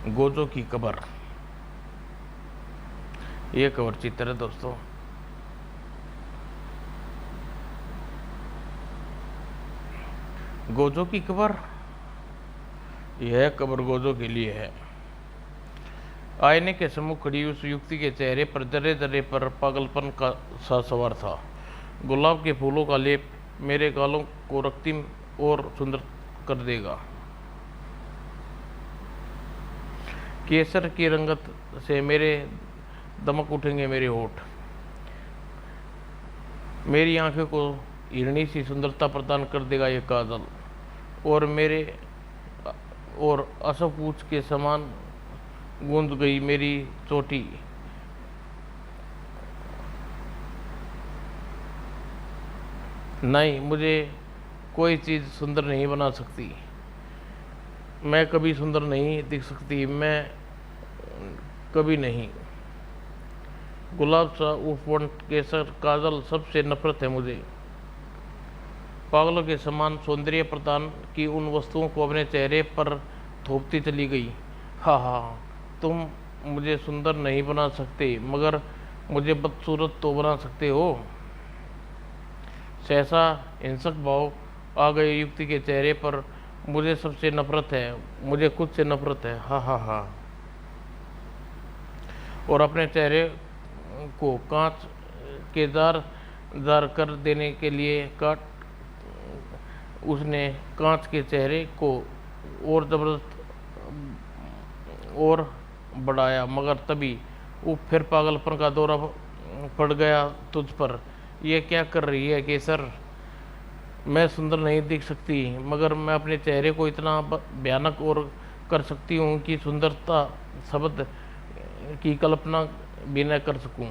Gojo की कब्र। ये कब्र चित्र है दोस्तों। गोजो की कब्र, यह कब्र गोजो के लिए है। आईने के सम्मुख खड़ी उस युवती के चेहरे पर जरे जरे पर पागलपन का सा सवार था। गुलाब के फूलों का लेप मेरे गालों को रक्तिम और सुंदर कर देगा। केसर की रंगत से मेरे दमक उठेंगे मेरे होठ। मेरी आंखों को हिरणी सी सुंदरता प्रदान कर देगा ये काजल, और असपूछ के समान गूंज गई मेरी चोटी। नहीं, मुझे कोई चीज़ सुंदर नहीं बना सकती। मैं कभी सुंदर नहीं दिख सकती, मैं कभी नहीं। गुलाब सा उफवंट केसर काजल सबसे नफरत है मुझे। पागलों के समान सौंदर्य प्रदान की उन वस्तुओं को अपने चेहरे पर थोपती चली गई। हाँ हाँ, तुम मुझे सुंदर नहीं बना सकते, मगर मुझे बदसूरत तो बना सकते हो। सहसा हिंसक भाव आ गए युवती के चेहरे पर। मुझे सबसे नफरत है, मुझे खुद से नफरत है। हाँ हाँ हाँ। और अपने चेहरे को कांच के जार जार कर देने के लिए उसने कांच के चेहरे को और जबरदस्त और बढ़ाया, मगर तभी वो फिर पागलपन का दौरा पड़ गया तुझ पर। यह क्या कर रही है केसर? मैं सुंदर नहीं दिख सकती, मगर मैं अपने चेहरे को इतना भयानक और कर सकती हूँ कि सुंदरता शब्द की कल्पना भी न कर सकूँ।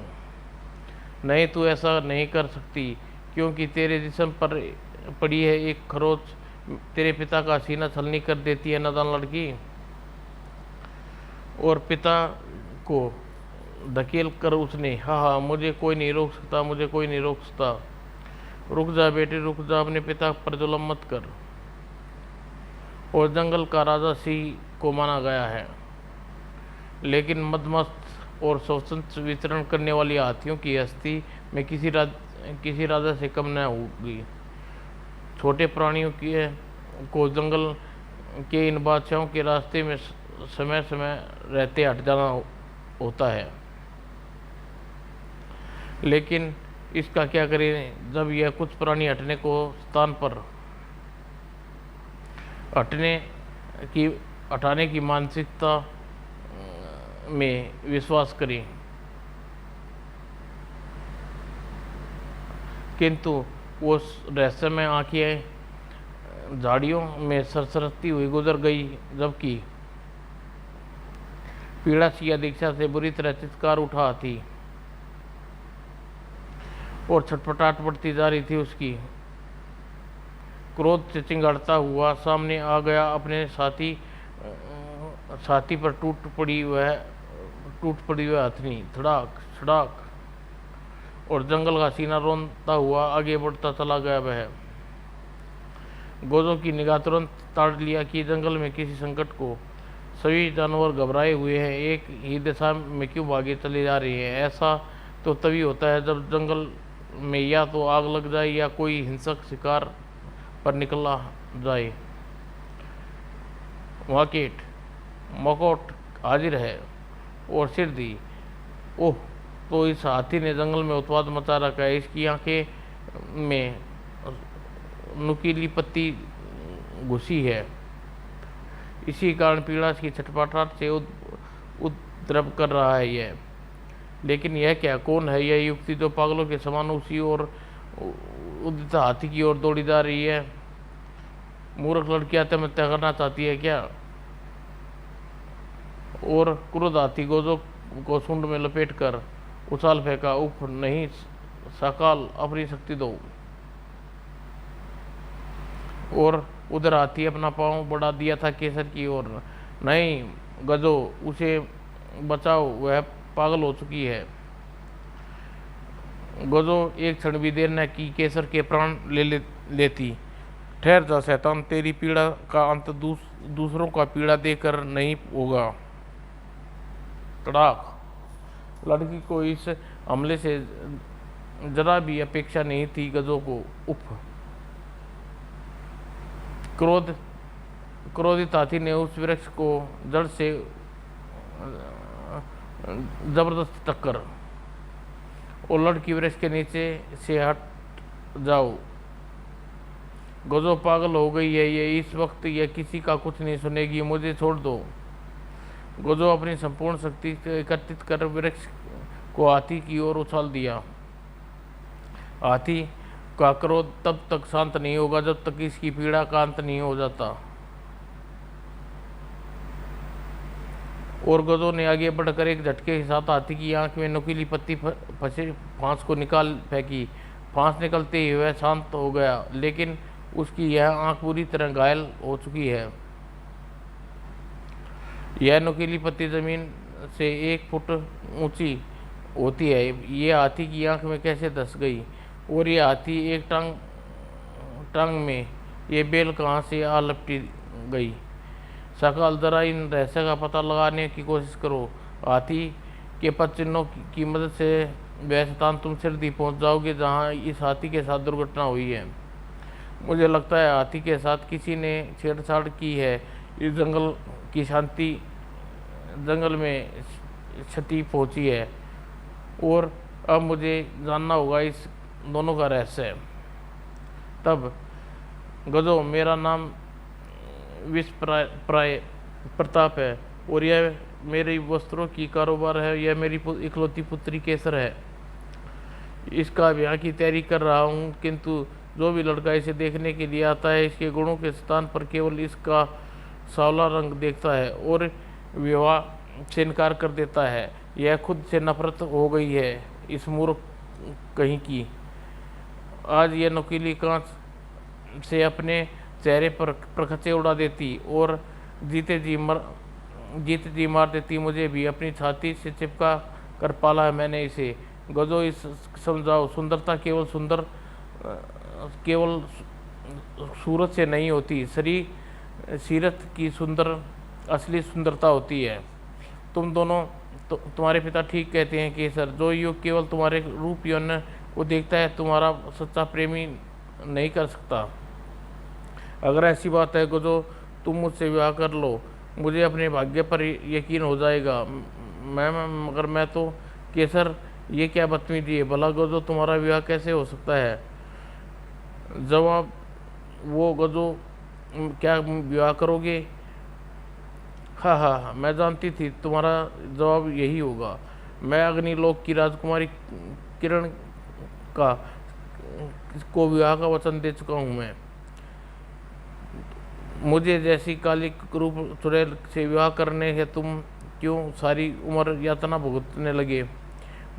नहीं, तू ऐसा नहीं कर सकती, क्योंकि तेरे जिस्म पर पड़ी है एक खरोच तेरे पिता का सीना छलनी कर देती है नादान लड़की। और पिता को धकेल कर उसने, हाँ हाँ, मुझे कोई नहीं रोक सकता, मुझे कोई नहीं रोक सकता। रुक जा बेटे, रुक जा, अपने पिता पर जुल्म मत कर। और जंगल का राजा सिंह को माना गया है, लेकिन मदमस्त और स्वतंत्र विचरण करने वाली हाथियों की हस्ती में किसी राजा से कम न होगी। छोटे प्राणियों को जंगल के इन बादशाहों के रास्ते में समय समय रहते हट जाना होता है, लेकिन इसका क्या करें जब यह कुछ प्राणी हटने को स्थान पर हटाने की मानसिकता में विश्वास करें। किंतु वो रहस्यमय आंखें झाड़ियों में सरसरती हुई गुजर गई, जबकि पीड़ा सी दीक्षा से बुरी तरह चित्कार उठा थी और छटपटाहट बढ़ती जा रही थी उसकी। क्रोध से चिंगाड़ता हुआ सामने आ गया अपने साथी पर टूट पड़ी वह हथनी। धड़ाक छड़ाक, और जंगल का सीना रोनता हुआ आगे बढ़ता चला गया वह। गोजो की निगाह तुरंत ताड़ लिया कि जंगल में किसी संकट को सभी जानवर घबराए हुए हैं, एक ही दिशा में क्यों भागे चले जा रहे हैं। ऐसा तो तभी होता है जब जंगल में या तो आग लग जाए या कोई हिंसक शिकार पर निकला जाए। वाकेट मकोट हाजिर है और सिर दी। ओह, तो इस हाथी ने जंगल में उत्पाद मचा रखा है। इसकी आंखें में नुकीली पत्ती घुसी है, इसी कारण पीड़ा की छटपटाहट से उद्रव कर रहा है यह। लेकिन यह क्या, कौन है यह युवती जो पागलों के समान उसी और उदित हाथी की ओर दौड़ी जा रही है? मूर्ख लड़की आत्महत्या करना चाहती है क्या? और क्रोध हाथी गोजो को सूंड में लपेट कर उछाल फेंका। उफ नहीं सकाल, अपनी शक्ति दो। और उधर हाथी अपना पांव बढ़ा दिया था केसर की ओर। नहीं गजो, उसे बचाओ, वह पागल हो चुकी है। गजो एक क्षण भी देर न की केसर के प्राण लेती। ठहर जा शैतान, तेरी पीड़ा का अंत दूसरों का पीड़ा देकर नहीं होगा। तड़ाक। लड़की को इस हमले से जरा भी अपेक्षा नहीं थी। गजों को उफ। क्रोधित हाथी ने उस वृक्ष को जड़ से जबरदस्त टक्कर। और लड़की वृक्ष के नीचे से हट जाओ। गजो पागल हो गई है, ये इस वक्त यह किसी का कुछ नहीं सुनेगी, मुझे छोड़ दो। गजो अपनी संपूर्ण शक्ति एकत्रित कर वृक्ष को हाथी की ओर उछाल दिया। हाथी का क्रोध तब तक शांत नहीं होगा जब तक इसकी पीड़ा का अंत नहीं हो जाता। और गजो ने आगे बढ़कर एक झटके के साथ हाथी की आंख में नुकीली पत्ती फंसे फांस को निकाल फेंकी। फांस निकलते ही वह शांत हो गया, लेकिन उसकी यह आंख पूरी तरह घायल हो चुकी है। यह नुकीली पत्ती जमीन से 1 फुट ऊंची होती है। ये हाथी की आंख में कैसे धंस गई? और ये हाथी एक टांग में ये बेल कहाँ से आ लपटी गई? सकाल जरा इन रहस्य का पता लगाने की कोशिश करो। हाथी के पद चिन्हों की मदद से वह स्थान तुम सिरदी पहुँच जाओगे जहाँ इस हाथी के साथ दुर्घटना हुई है। मुझे लगता है हाथी के साथ किसी ने छेड़छाड़ की है। इस जंगल की शांति जंगल में क्षति पहुंची है और अब मुझे जानना होगा इस दोनों का रहस्य। तब गजो, मेरा नाम विष प्रताप है और यह मेरी वस्त्रों की कारोबार है। यह मेरी इकलौती पुत्री केसर है। इसका ब्याह की तैयारी कर रहा हूँ, किंतु जो भी लड़का इसे देखने के लिए आता है इसके गुणों के स्थान पर केवल इसका सांवला रंग देखता है और विवाह से इनकार कर देता है। यह खुद से नफरत हो गई है इस मूर्ख कहीं की। आज यह नुकीली कांच से अपने चेहरे पर प्रखचे उड़ा देती और जीते जी मार देती। मुझे भी अपनी छाती से चिपका कर पाला है मैंने इसे। गजो, इस समझाओ, सुंदरता केवल सूरत से नहीं होती, सीरत की असली सुंदरता होती है। तुम दोनों तुम्हारे पिता ठीक कहते हैं केसर। जो युग केवल तुम्हारे रूप यौन को देखता है तुम्हारा सच्चा प्रेमी नहीं कर सकता। अगर ऐसी बात है गजो, तुम मुझसे विवाह कर लो, मुझे अपने भाग्य पर यकीन हो जाएगा। मगर मैं तो केसर, ये क्या बदतमीजी है? भला गजो, तुम्हारा विवाह कैसे हो सकता है? जवाब वो गजो, क्या विवाह करोगे? हाँ, मैं जानती थी तुम्हारा जवाब यही होगा। मैं अग्निलोक की राजकुमारी किरण को विवाह का वचन दे चुका हूँ। मैं मुझे जैसी काली रूप चुड़ैल से विवाह करने है तुम क्यों सारी उम्र यातना भुगतने लगे?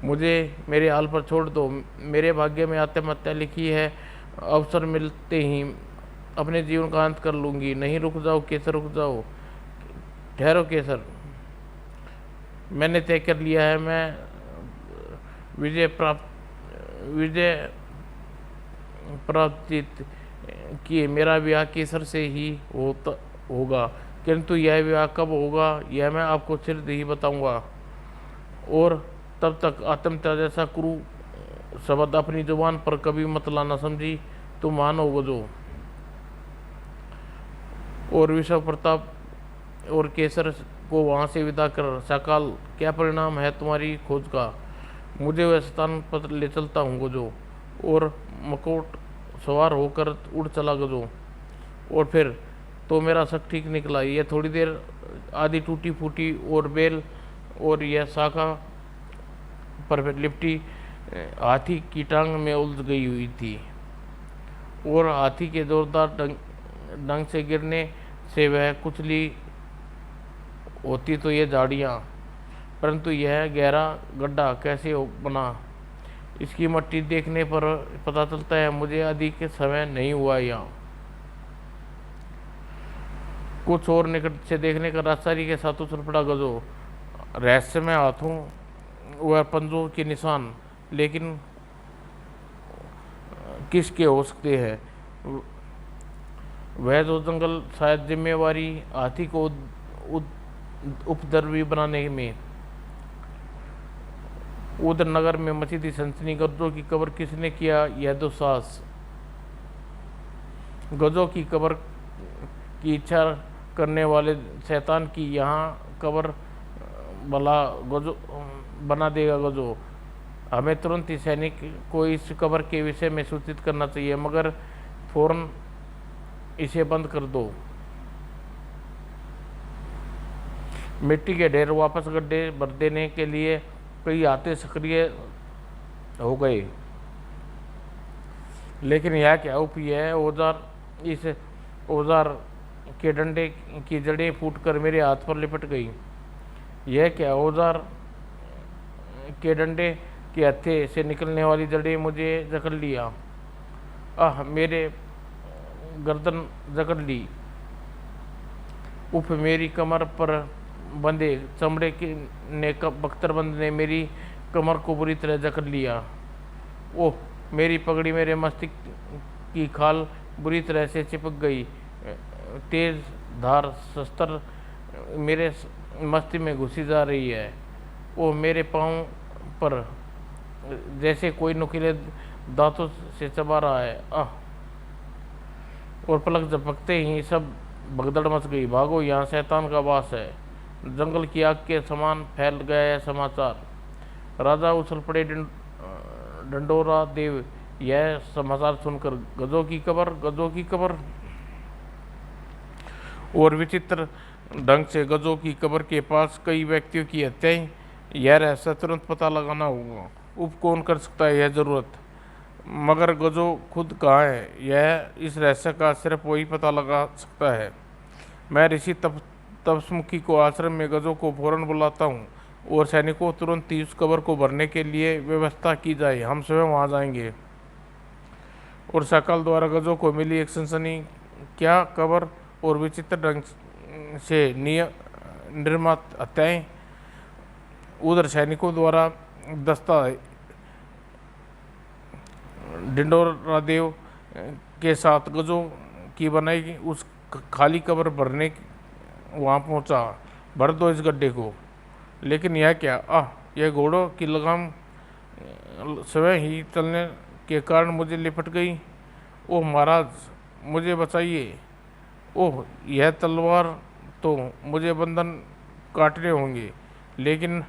मुझे मेरे हाल पर छोड़ दो। मेरे भाग्य में आत्महत्या लिखी है। अवसर मिलते ही अपने जीवन का अंत कर लूँगी। नहीं, रुक जाओ केसर, रुक जाओ। ठहरो केसर, मैंने तय कर लिया है। मैं विजय प्राप्त किए मेरा विवाह केसर से ही होगा, किंतु यह विवाह कब होगा यह मैं आपको शीघ्र ही बताऊंगा। और तब तक आत्महत्या जैसा क्रूर शब्द अपनी जुबान पर कभी मत लाना, समझी? तुम मानो गजो। और विश्व प्रताप और केसर को वहाँ से विदा कर। सकाल, क्या परिणाम है तुम्हारी खोज का? मुझे वह स्थान पर ले चलता हूँ गजो। और मकोट सवार होकर उड़ चला गजो। और फिर तो मेरा शक ठीक निकला। यह थोड़ी देर आधी टूटी फूटी और बेल और यह शाखा पर लिपटी हाथी की टांग में उलझ गई हुई थी और हाथी के जोरदार डंग से गिरने से वह कुचली होती तो ये झाड़ियाँ, परंतु यह गहरा गड्ढा कैसे बना इसकी मट्टी देखने पर पता चलता है। मुझे अधिक समय नहीं हुआ यहाँ। कुछ और निकट से देखने का रास्तारी के साथ उछल पड़ा गजो। रहस्यमय हाथों व पंजों के निशान, लेकिन किसके हो सकते हैं? वह जो जंगल शायद जिम्मेवारी हाथी को उपद्रवी बनाने में उधर नगर में मची थी सनसनी। गजों की कब्र किसने किया यह दुस्साहस? गजों की कब्र की इच्छा करने वाले शैतान की यहाँ कब्र भला गजो बना देगा गजो। हमें तुरंत ही सैनिक को इस कब्र के विषय में सूचित करना चाहिए, मगर फौरन इसे बंद कर दो। मिट्टी के ढेर वापस गड्ढे भर देने के लिए कई हाथे सक्रिय हो गए, लेकिन यह क्या यह औजार, इस औजार के डंडे की जड़ें फूटकर मेरे हाथ पर लिपट गई। यह क्या औजार के डंडे के हत्थे से निकलने वाली जड़ें मुझे जकड़ लिया। मेरे गर्दन जकड़ ली। उफ, मेरी कमर पर बंधे चमड़े की ने बख्तरबंद ने मेरी कमर को बुरी तरह जकड़ लिया। ओह, मेरी पगड़ी मेरे मस्तिष्क की खाल बुरी तरह से चिपक गई। तेज धार शस्त्र मेरे मस्तिष्क में घुसी जा रही है। ओह, मेरे पाँव पर जैसे कोई नुकीले दांतों से चबा रहा है। और पलक झपकते ही सब भगदड़ मच गई। भागो, यहाँ शैतान का वास है। जंगल की आग के समान फैल गया है समाचार। राजा उछल पड़े। डंडोरा देव यह समाचार सुनकर, गजों की कब्र, गजों की कब्र। और विचित्र ढंग से गजों की कब्र के पास कई व्यक्तियों की हत्याएं। यह रहस्य तुरंत पता लगाना होगा। कौन कर सकता है यह जरूरत? मगर गजो खुद कहाँ है? यह इस रहस्य का सिर्फ वही पता लगा सकता है। मैं ऋषि तपस्मुखी को आश्रम में गजों को फौरन बुलाता हूँ और सैनिकों तुरंत ही उस कब्र को भरने के लिए व्यवस्था की जाए। हम स्वयं वहाँ जाएंगे। और सकल द्वारा गजों को मिली एक सनसनी क्या कब्र और विचित्र ढंग से निर्मित हत्याएं। उधर सैनिकों द्वारा दस्ता डिंडोरादेव के साथ गजों की बनाई उस खाली कब्र भरने वहाँ पहुँचा। भर दो इस गड्ढे को। लेकिन यह क्या? यह घोड़ों की लगाम स्वयं ही चलने के कारण मुझे लिपट गई। ओह महाराज, मुझे बचाइए। ओह, यह तलवार तो मुझे बंधन काटने होंगे, लेकिन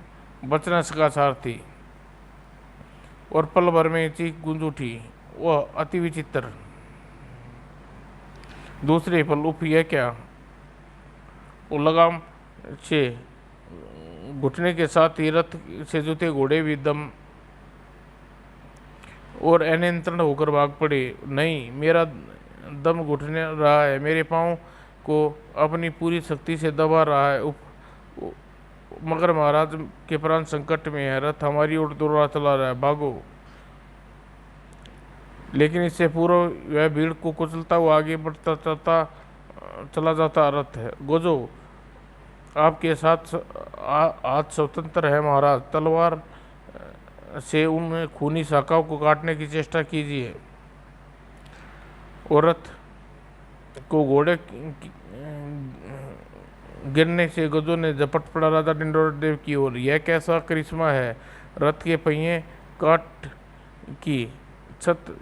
बच न सका सारथी। और पल भर में चीख गूंज उठी। वह अति विचित्र। दूसरे पल, उफ, यह क्या? वो लगाम से घुटने के साथ ही रथ से जुते घोड़े भी दम और अनियंत्रण होकर भाग पड़े। नहीं, मेरा दम घुटने रहा है, मेरे पाँव को अपनी पूरी शक्ति से दबा रहा है। मगर महाराज के प्राण संकट में है। रथ हमारी ओर दौड़ा चला रहा है, भागो। लेकिन इससे पूर्व वह भीड़ को कुचलता हुआ आगे बढ़ता चला जाता रथ है। गजो, आपके साथ हाथ स्वतंत्र है महाराज। तलवार से उन खूनी शाखाओं को काटने की चेष्टा कीजिए। और रथ को घोड़े गिरने से गजों ने झपट पड़ा राजा डिंडोरादेव की ओर। यह कैसा करिश्मा है? रथ के पहिए काट की छत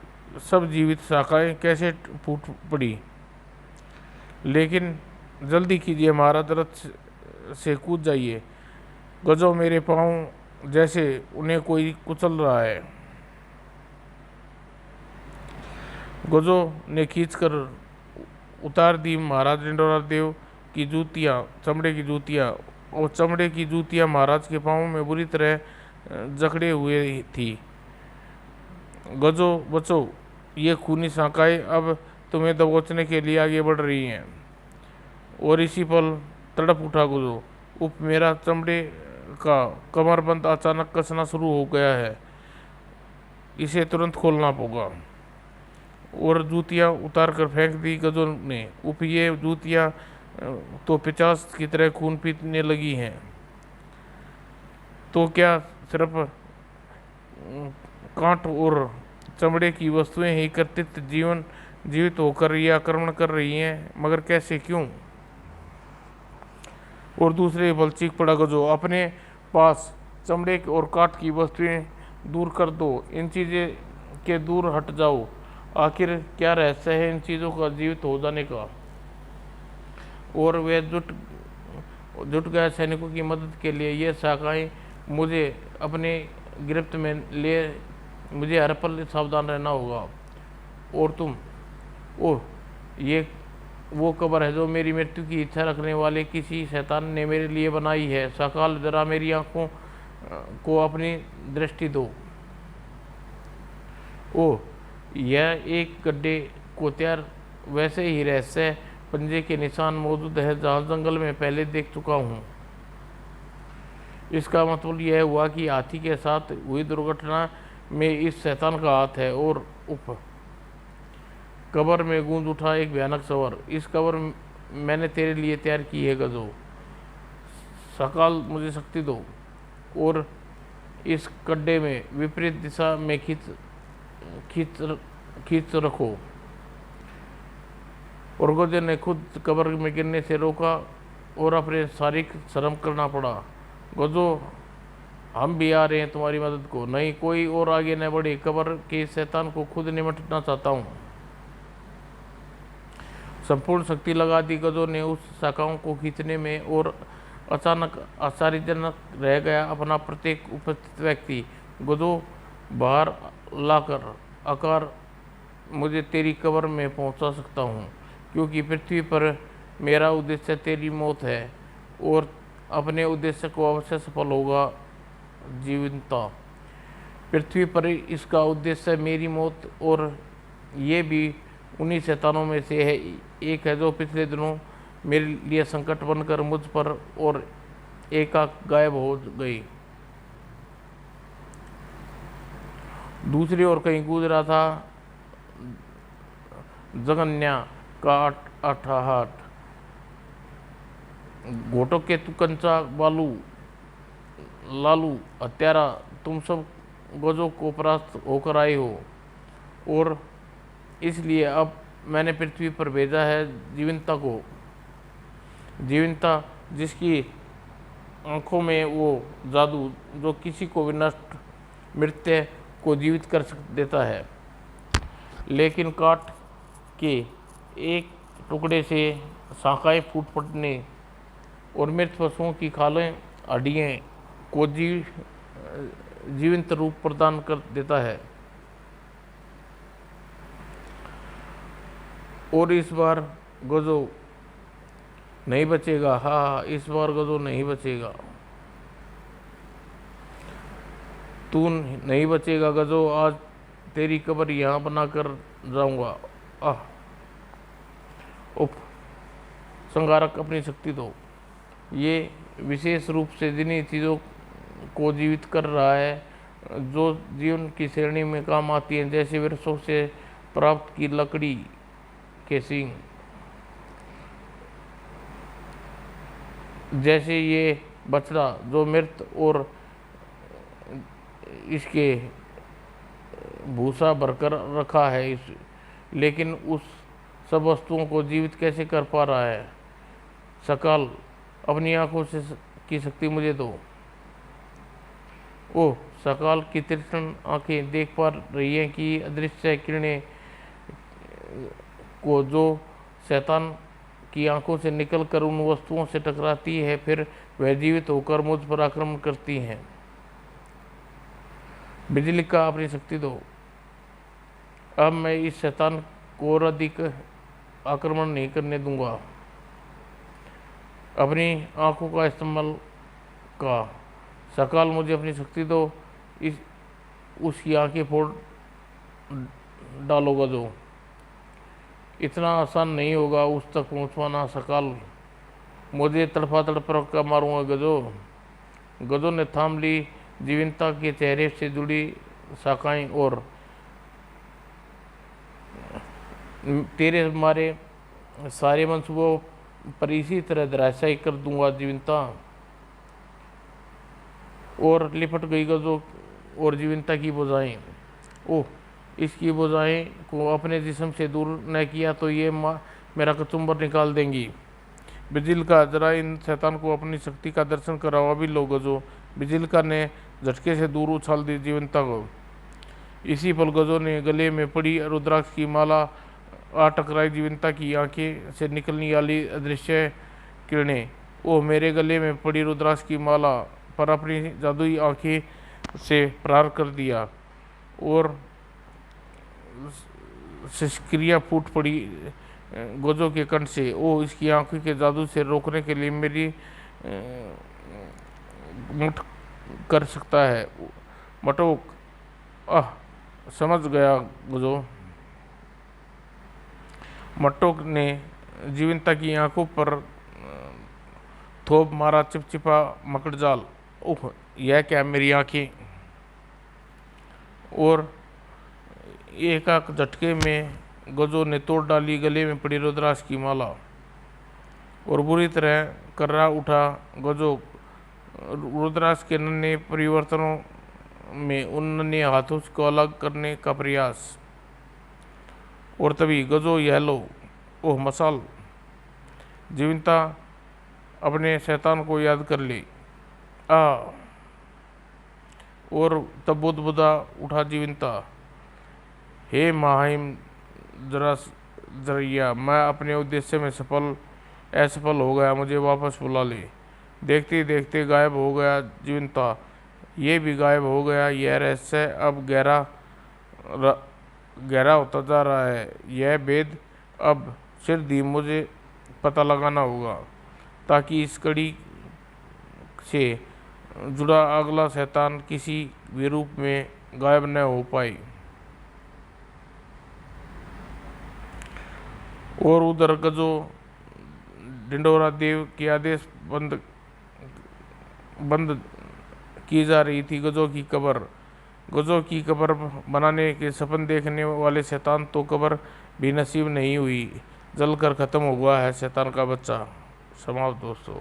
सब जीवित शाखाएं कैसे फूट पड़ी। लेकिन जल्दी कीजिए महाराज, रथ से कूद जाइए। गजों मेरे पाँव जैसे उन्हें कोई कुचल रहा है। गजों ने खींचकर उतार दी महाराज डिंडोरादेव की जूतियाँ, चमड़े की जूतियाँ। और चमड़े की जूतियाँ महाराज के पाँव में बुरी तरह जकड़े हुए थी। गजो बचो, ये खूनी शाखाएं अब तुम्हें दबोचने के लिए आगे बढ़ रही हैं। और इसी पल तड़प उठा गजो। उप, मेरा चमड़े का कमरबंद अचानक कसना शुरू हो गया है, इसे तुरंत खोलना होगा। और जूतियाँ उतार कर फेंक दी गजो ने। उप, ये जूतियाँ तो पिचास की तरह खून पीने लगी हैं। तो क्या सिर्फ कांट और चमड़े की वस्तुएं ही कर्तृत्व जीवित होकर ये आक्रमण कर रही हैं? मगर कैसे, क्यों? और दूसरे बल चीख पड़ा गजो। अपने पास चमड़े और काठ की वस्तुएं दूर कर दो, इन चीज़ें के दूर हट जाओ। आखिर क्या रहस्य है इन चीज़ों का जीवित हो जाने का? और वे जुट गए सैनिकों की मदद के लिए। ये शाखाएं मुझे अपने गिरफ्त में ले, मुझे हर पल सावधान रहना होगा। और तुम, ओह, ये वो कब्र है जो मेरी मृत्यु की इच्छा रखने वाले किसी शैतान ने मेरे लिए बनाई है। सकाल, जरा मेरी आंखों को अपनी दृष्टि दो। ओह, यह एक गड्ढे को तैयार वैसे ही रहस्य पंजे के निशान मौजूद है जहाँ जंगल में पहले देख चुका हूँ। इसका मतलब यह हुआ कि हाथी के साथ हुई दुर्घटना में इस शैतान का हाथ है। और उफ, कब्र में गूंज उठा एक भयानक स्वर। इस कब्र मैंने तेरे लिए तैयार की है गजो। सकाल, मुझे शक्ति दो और इस गड्ढे में विपरीत दिशा में खींच रखो। और गजो ने खुद कब्र में गिरने से रोका और अपने शारीरिक श्रम करना पड़ा। गजो, हम भी आ रहे हैं तुम्हारी मदद को। नहीं, कोई और आगे न बढ़े, कब्र के शैतान को खुद निपटना चाहता हूँ। संपूर्ण शक्ति लगा दी गजो ने उस शाखाओं को खींचने में, और अचानक आश्चर्यजनक रह गया अपना प्रत्येक उपस्थित व्यक्ति। गजो, बाहर लाकर आकार मुझे तेरी कब्र में पहुंचा सकता हूं, क्योंकि पृथ्वी पर मेरा उद्देश्य तेरी मौत है और अपने उद्देश्य को अवश्य सफल होगा। जीवनता, पृथ्वी पर इसका उद्देश्य मेरी मौत, और ये भी उन्हीं शैतानों में से है एक है जो पिछले दिनों मेरे लिए संकट बनकर मुझ पर और एकाएक गायब हो गई। दूसरी ओर कहीं गूंज रहा था जगन्या का अट्ठाहट। घोटों के तुकंचा बालू लालू हत्यारा, तुम सब गजों को परास्त होकर आए हो, और इसलिए अब मैंने पृथ्वी पर भेजा है जीवनता को। जीवनता, जिसकी आंखों में वो जादू जो किसी को विनष्ट मृत्यु को जीवित कर देता है। लेकिन काट के एक टुकड़े से शाखाएं फूट पड़ने और मृत पशुओं की खालें हड्डियाँ को जीवंत रूप प्रदान कर देता है। और इस बार गजो नहीं बचेगा। हाँ, इस बार गजो नहीं बचेगा। तू नहीं बचेगा गजो। आज तेरी कब्र यहाँ बना कर जाऊंगा। आह, उफ, संगारक, अपनी शक्ति दो। ये विशेष रूप से जिन्हीं चीज़ों को जीवित कर रहा है जो जीवन की श्रेणी में काम आती हैं, जैसे वृक्षों से प्राप्त की लकड़ी के सींग, जैसे ये बछड़ा जो मृत और इसके भूसा भरकर रखा है लेकिन उस सब वस्तुओं को जीवित कैसे कर पा रहा है। सकाल, अपनी आंखों से की शक्ति मुझे दो। ओह, सकाल की तीक्ष्ण आंखें देख पा रही हैं कि अदृश्य किरणें को जो शैतान की आंखों से निकलकर उन वस्तुओं से टकराती है, फिर वह जीवित होकर मुझ पर आक्रमण करती हैं। बिजली का, अपनी शक्ति दो। अब मैं इस शैतान को और अधिक आक्रमण नहीं करने दूंगा। अपनी आंखों का इस्तेमाल का। सकाल, मुझे अपनी शक्ति दो। उसकी आंखें फोड़ डालोगा जो। इतना आसान नहीं होगा उस तक पहुंचवाना। सकाल, मुझे तड़फा तड़फा का मारूंगा गजो। गजो ने थाम ली जीवनता के चेहरे से जुड़ी शाखाएं, और तेरे मारे सारे मंसूबों पर इसी तरह धराशायी कर दूंगा जीवनता। और लिपट गई गजो और जीवनता की भुजाएं। ओह, इसकी भुजाएं को अपने जिस्म से दूर न किया तो ये मेरा कचुम्बर निकाल देंगी। बिजिल का, जरा इन शैतान को अपनी शक्ति का दर्शन कराओ, अभी लो गजो। बिजिल का ने झटके से दूर उछाल दी जीवंता को। इसी पल गजो ने गले में पड़ी रुद्राक्ष की माला आ टकराई जीवंता की आंखें से निकलने वाली अदृश्य किरणें। ओह, मेरे गले में पड़ी रुद्राक्ष की माला पर अपनी जादुई आंखें से प्रहार कर दिया और शिष्क्रिया फूट पड़ी गोजो के कंठ से। ओ, इसकी आंखों के जादू से रोकने के लिए मेरी मुठ कर सकता है मटोक। आह, समझ गया गोजो। मटोक ने जीवंता की आंखों पर थोप मारा चिपचिपा मकड़जाल। ओह, यह क्या मेरी आंखें। और एक झटके में गजो ने तोड़ डाली गले में पड़ी रुद्राक्ष की माला और बुरी तरह कर्रा उठा गजो रुद्राक्ष के नन्हे परिवर्तनों में उन नन्हे हाथों को अलग करने का प्रयास। और तभी गजो, यह लो। ओह, मसाल। जीवंता अपने शैतान को याद कर ली। और तब बुदबुदा उठा जीवंता। हे महाहिम जरैया, मैं अपने उद्देश्य में असफल हो गया, मुझे वापस बुला ले। देखते देखते गायब हो गया जीवंता। ये भी गायब हो गया। यह रहस्य अब गहरा होता जा रहा है। यह भेद अब सिर्फ ही मुझे पता लगाना होगा, ताकि इस कड़ी से जुड़ा अगला शैतान किसी भी रूप में गायब न हो पाए। और उधर गजो ढिंडोरा देव के आदेश बंद की जा रही थी गजो की कब्र बनाने के सपन देखने वाले शैतान तो कब्र भी नसीब नहीं हुई, जलकर खत्म हुआ है शैतान का बच्चा। समाप्त दोस्तों।